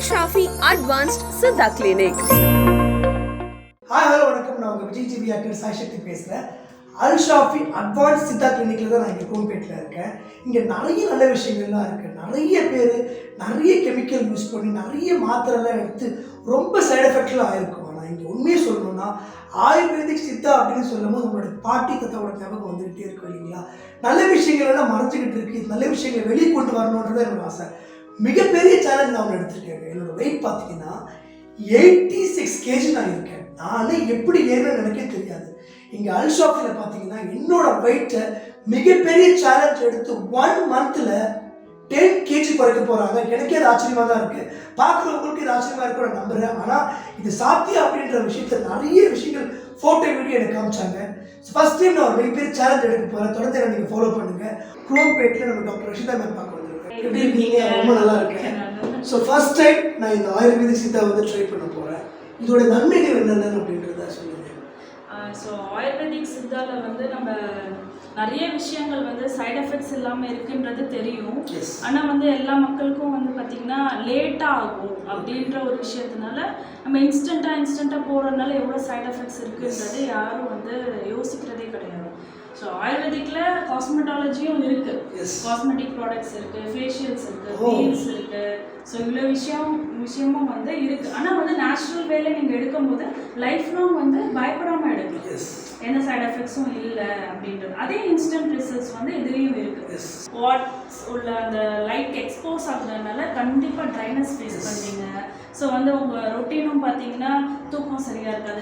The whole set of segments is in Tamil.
Al-Shafi Advanced Siddha Clinic. Hi, hello, வணக்கம். நான் உங்க விஜய் டிவி ஆக்டர் சாய் சக்தி பேசுறேன். Al-Shafi Advanced Siddha Clinicல தான் நான் இங்க கோம்பேட்ல இருக்கேன். இங்க நிறைய நல்ல விஷயங்கள்லாம் இருக்கு. நிறைய பேர் நிறைய கெமிக்கல் யூஸ் பண்ணி நிறைய மாத்திரைலாம் எடுத்து ரொம்ப சைடு எஃபெக்ட்லாம் ஆயிருக்கும். ஆனால் இங்கே உண்மையை சொல்லணும்னா ஆயுர்வேதிக் சித்தா அப்படின்னு சொல்லும்போது நம்மளோட பாட்டி தத்தாவோட ஞாபகம் வந்துகிட்டே இருக்கும் இல்லைங்களா. நல்ல விஷயங்கள் எல்லாம் மறைஞ்சிக்கிட்டு இருக்கு. நல்ல விஷயங்களை வெளியே கொண்டு வரணுன்றது என்னோட ஆசை. மிகப்பெரிய சேலஞ்ச் நான் எடுத்துருக்கேன். என்னோட வெயிட் பார்த்தீங்கன்னா 86 kg நான் இருக்கேன். நானே எப்படி ஏறணும்னு எனக்கே தெரியாது. இங்கே அல்ஷாஃபியில் பார்த்தீங்கன்னா என்னோட வெயிட்டை மிகப்பெரிய சேலஞ்ச் எடுத்து 1 monthல 10 kg குறைக்க போகிறாங்க. எனக்கே அது ஆச்சரியமாக தான் இருக்குது. பார்க்குறவங்களுக்கு இது ஆச்சரியமாக இருக்கும் நான் நம்புகிறேன். ஆனால் இது சாத்தியம் அப்படின்ற விஷயத்த நிறைய விஷயங்கள் ஃபோட்டோ வீடியோ எனக்கு காமிச்சாங்க. ஃபர்ஸ்ட் டைம் நான் ஒரு மிகப்பெரிய சேலஞ்ச் எடுக்க போகிறேன். தொடர்ந்து என்ன நீங்கள் ஃபாலோ பண்ணுங்கள். குரோம்பேட்டில் நம்ம டாக்டர் ரஷிதா மேம் பார்க்க வந்திருக்கேன். எப்படி இருக்கீங்க? ரொம்ப நல்லா இருக்கேன். ஸோ ஃபர்ஸ்ட் டைம் நான் இந்த ஆயுர்வேதிக் சித்தா வந்து ட்ரை பண்ண போகிறேன். இதோட நன்மைகள் என்னென்ன அப்படின்றத சொல்லுங்கள். ஸோ ஆயுர்வேதிக் சித்தாவில் வந்து நம்ம நிறைய விஷயங்கள் வந்து சைடு எஃபெக்ட்ஸ் இல்லாமல் இருக்குன்றது தெரியும். ஆனால் வந்து எல்லா மக்களுக்கும் வந்து பார்த்திங்கன்னா லேட்டாக ஆகும் அப்படின்ற ஒரு விஷயத்தினால நம்ம இன்ஸ்டண்ட்டாக போகிறதுனால எவ்வளோ சைடு எஃபெக்ட்ஸ் இருக்குன்றது யாரும் வந்து யோசிக்கிறதே கிடையாது. ஸோ ஆயுர்வேதிக்கில் காஸ்மெட்டாலஜியும் இருக்குது. காஸ்மெட்டிக் ப்ராடக்ட்ஸ் இருக்குது, ஃபேஷியல்ஸ் இருக்குது, மீல்ஸ் இருக்குது. ஸோ இவ்வளோ விஷயமும் வந்து இருக்குது. ஆனால் வந்து நேச்சுரல் வேலை நீங்கள் எடுக்கும்போது லைஃப் லாங் வந்து பயப்படாமல் எடுக்கணும். எந்த சைடு எஃபெக்ட்ஸும் இல்லை அப்படின்றது. அதே இன்ஸ்டன்ட் ரிசல்ட்ஸ் வந்து இதுலேயும் இருக்குது. வாட்ஸ் உள்ள அந்த லைட் எக்ஸ்போஸ் ஆகுறதுனால கண்டிப்பாக ட்ரைனஸ் ஃபேஸ் பண்ணுவீங்க. ஸோ வந்து உங்கள் ரொட்டீனும் பார்த்தீங்கன்னா தூக்கம் சரியாக இருக்காது,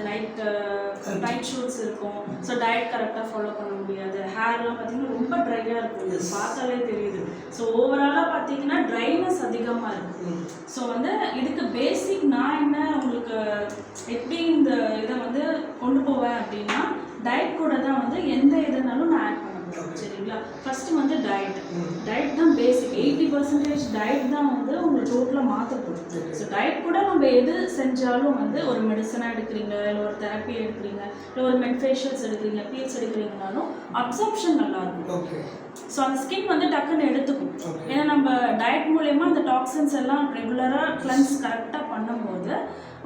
நைட் ஷூட்ஸ் இருக்கும். ஸோ டயட் கரெக்டாக ஃபாலோ பண்ண முடியாது. ஹேர்லாம் பார்த்தீங்கன்னா ரொம்ப ட்ரையாக இருக்கும், பார்த்தாலே தெரியுது. ஸோ ஓவராலாக பார்த்தீங்கன்னா ட்ரைனஸ் அதிகமாக இருக்கும். ஸோ வந்து இதுக்கு பேசிக் நான் என்ன உங்களுக்கு எப்படி இந்த இதை வந்து கொண்டு போவேன் அப்படின்னா டயட் கூட தான் வந்து எந்த இதுனாலும் நான் ஆட் பண்ண முடியும். சரிங்களா? ஃபர்ஸ்ட் வந்து டயட் தான் பேசிக். 80% டயட் தான் வந்து உங்களுக்கு டோட்டலாக மாற்றப்படும். ஸோ டயட் கூட நம்ம எது செஞ்சாலும் வந்து ஒரு மெடிசனாக எடுக்கிறீங்க, இல்லை ஒரு தெரப்பி எடுக்கிறீங்க, இல்லை ஒரு மெட்ஃபேஷியல்ஸ் எடுக்கிறீங்க, பீல்ஸ் எடுக்கிறீங்கனாலும் அப்சர்ப்ஷன் நல்லாயிருக்கும். ஸோ அந்த ஸ்கின் வந்து டக்குன்னு எடுத்துக்கும். ஏன்னா நம்ம டயட் மூலயமா அந்த டாக்ஸின்ஸ் எல்லாம் ரெகுலராக கிளென்ஸ் கரெக்டாக பண்ணும்போது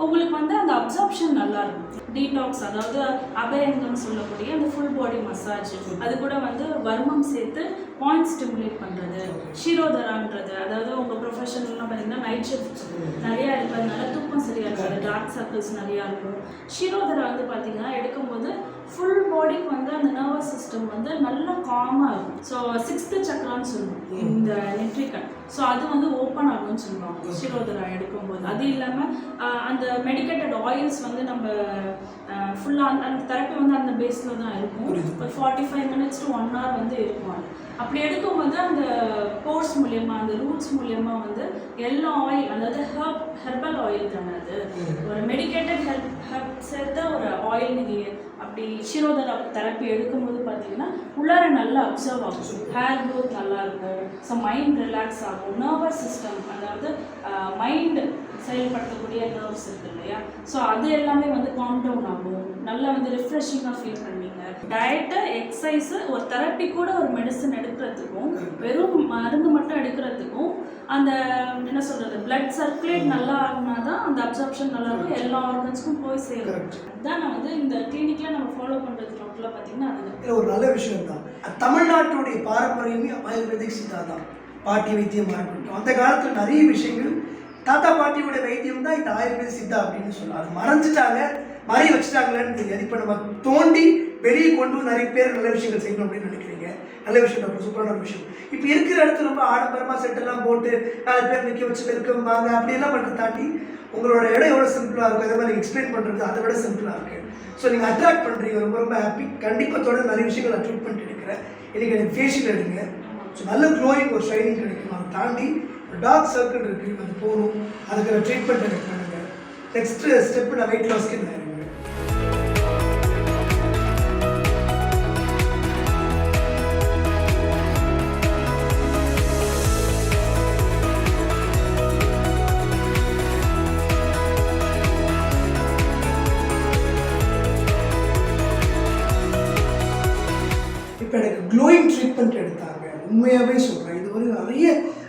உங்களுக்கு வந்து அந்த அப்சார்ப்ஷன் நல்லாயிருக்கும். டீடாக்ஸ், அதாவது அபயங்கம்னு சொல்லக்கூடிய அந்த ஃபுல் பாடி மசாஜ், அது கூட வந்து வர்மம் சேர்த்து பாயிண்ட் ஸ்டிமுலேட் பண்ணுறது, ஷிரோதரான்றது, அதாவது உங்கள் ப்ரொஃபஷனல்லாம் பார்த்தீங்கன்னா நைட் ஷிஃப்ட் நிறையா இருக்கிறதுனால தூக்கம் சரியாக இருக்காது, டார்க் சர்க்கிள்ஸ் நிறையா இருக்கும். ஷிரோதரா வந்து பார்த்தீங்கன்னா எடுக்கும்போது ஃபுல் பாடிக்கு வந்து அந்த நர்வஸ் சிஸ்டம் வந்து நல்லா காமாக இருக்கும். ஸோ 6th சக்கரான்னு சொல்லுவோம் இந்த நெட்ரிக்கன். ஸோ அது வந்து ஓப்பன் ஆகும்னு சொல்லுவாங்க ஷிரோதரா எடுக்கும்போது. அது இல்லாமல் அந்த மெடிக்கேட்டட் ஆயில்ஸ் வந்து நம்ம ஃபுல்லாக அந்த தெரப்பி வந்து அந்த பேஸில் தான் இருக்கும். ஒரு 45 minutes to 1 hour வந்து இருக்கும். அப்படி எடுக்கும்போது அந்த போர்ஸ் மூலயமா, அந்த ரூட்ஸ் மூலயமா வந்து எல்லா ஆயில், அதாவது ஹெர்பல் ஆயில் தானே அது, ஒரு மெடிக்கேட்டட் ஹெர்ப் சேர்த்த ஒரு ஆயில் நீங்கள் அப்படி ஷிரோதரா தெரப்பி எடுக்கும்போது பார்த்தீங்கன்னா உள்ளார நல்லா அப்சர்வ் ஆகும், ஹேர் க்ரோத் நல்லாயிருக்கும். ஸோ மைண்ட் ரிலாக்ஸ் ஆகும், நர்வஸ் சிஸ்டம், அதாவது மைண்ட் செயல்படுத்தக்கூடிய நர்வ்ஸ் இருக்குது இல்லையா, ஸோ அது எல்லாமே வந்து காம் டவுன் ஆகும். நல்லா வந்து ரிஃப்ரெஷிங்காக ஃபீல் பண்ணுவீங்க. டயட்டு, எக்ஸசைஸு, ஒரு தெரப்பி கூட ஒரு மெடிசன் எடுக்கிறதுக்கும் வெறும் மருந்து மட்டும் எடுக்கிறதுக்கும் அந்த என்ன சொல்கிறது பிளட் சர்க்குலேட் நல்லா ஆகுனா தான் அந்த அப்சார்ப்ஷன் நல்லா இருக்கும், எல்லா ஆர்கன்ஸ்க்கும் போய் சேரும். அதுதான் நான் வந்து இந்த கிளினிக்கில் நம்ம ஃபாலோ பண்ணுறது டோட்டலாக பார்த்தீங்கன்னா அது ஒரு நல்ல விஷயம் தான். தமிழ்நாட்டுடைய பாரம்பரியமே ஆயுர்வேதிக் சித்தா தான். பாட்டி வைத்தியமாக இருக்கட்டும், அந்த காலத்தில் நிறைய விஷயங்கள் தாத்தா பாட்டியோட வைத்தியம் தான் இந்த ஆயுர்வேதிக் சித்தா அப்படின்னு சொல்லலாம். அது மறைஞ்சிட்டாங்க, மறைய வச்சுட்டாங்களேன்னு தெரியாது. இப்போ நம்ம தோண்டி வெளியே கொண்டு நிறைய பேர் நல்ல விஷயங்கள் செய்யணும் அப்படின்னு நினைக்கிறீங்க. நல்ல விஷயம் டாக்டர், சூப்பரான விஷயம். இப்போ இருக்கிற இடத்துல ரொம்ப ஆடம்பரமாக செட்டெல்லாம் போட்டு 4 பேர் நிற்க வச்சு வெல்கம் வாங்க அப்படியெல்லாம் பண்ணுறது தாண்டி உங்களோட இடம் எவ்வளோ சிம்பிளாக இருக்கும், அதே மாதிரி எக்ஸ்பிளைன் பண்ணுறது அதை விட சிம்பிளாக இருக்குது. ஸோ நீங்கள் அட்ராக்ட் பண்ணுறீங்க, ரொம்ப ரொம்ப ஹாப்பி. கண்டிப்பாக தொடர்ந்து நிறைய விஷயங்கள் நான் ட்ரீட்மெண்ட் எடுக்கிறேன். இன்றைக்கி எனக்கு ஃபேஷியல் எடுங்க, ஸோ நல்ல க்ளோயிங் ஒரு ஷைனிங் கிடைக்கும். அதை தாண்டி டார்க் சர்க்கிள் இருக்குது, அது போகணும், அதுக்கு ட்ரீட்மெண்ட் எனக்கு பண்ணுங்கள். நெக்ஸ்ட் ஸ்டெப்பு நான் வெயிட் லாஸ்க்கு இருந்தேன். இப்போ எனக்கு க்ளோயிங் ட்ரீட்மெண்ட் எடுத்தாங்க. உண்மையாகவே சொல்கிறேன், இது ஒரு நிறைய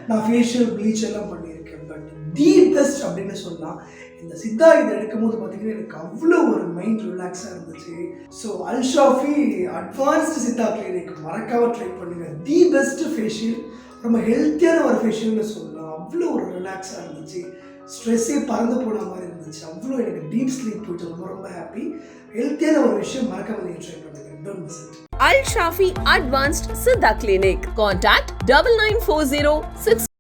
நான் ஃபேஷியல் ப்ளீச் எல்லாம் பண்ணியிருக்கேன். பட் தி பெஸ்ட் அப்படின்னு சொல்லலாம். இந்த சித்தா இதை எடுக்கும்போது பார்த்தீங்கன்னா எனக்கு அவ்வளோ ஒரு மைண்ட் ரிலாக்ஸாக இருந்துச்சு. ஸோ அல்ஷாஃபி அட்வான்ஸ்டு சித்தா கிளினிக் மறக்காம ட்ரை பண்ணுங்க. தி பெஸ்ட் ஃபேஷியல், ரொம்ப ஹெல்த்தியான ஒரு ஃபேஷியல்னு சொல்லலாம். அவ்வளோ ஒரு ரிலாக்ஸாக இருந்துச்சு, ஸ்ட்ரெஸ்ஸே பறந்து போன மாதிரி இருந்துச்சு. அவ்வளோ எனக்கு டீப் ஸ்லீப் போயிட்டு ரொம்ப ரொம்ப ஹாப்பி. ஹெல்த்தியான ஒரு விஷயம் மறக்காம நீங்கள் ட்ரை பண்ணுங்க. Don't miss it. Al Shafi Advanced Siddha Clinic. Contact 9940 6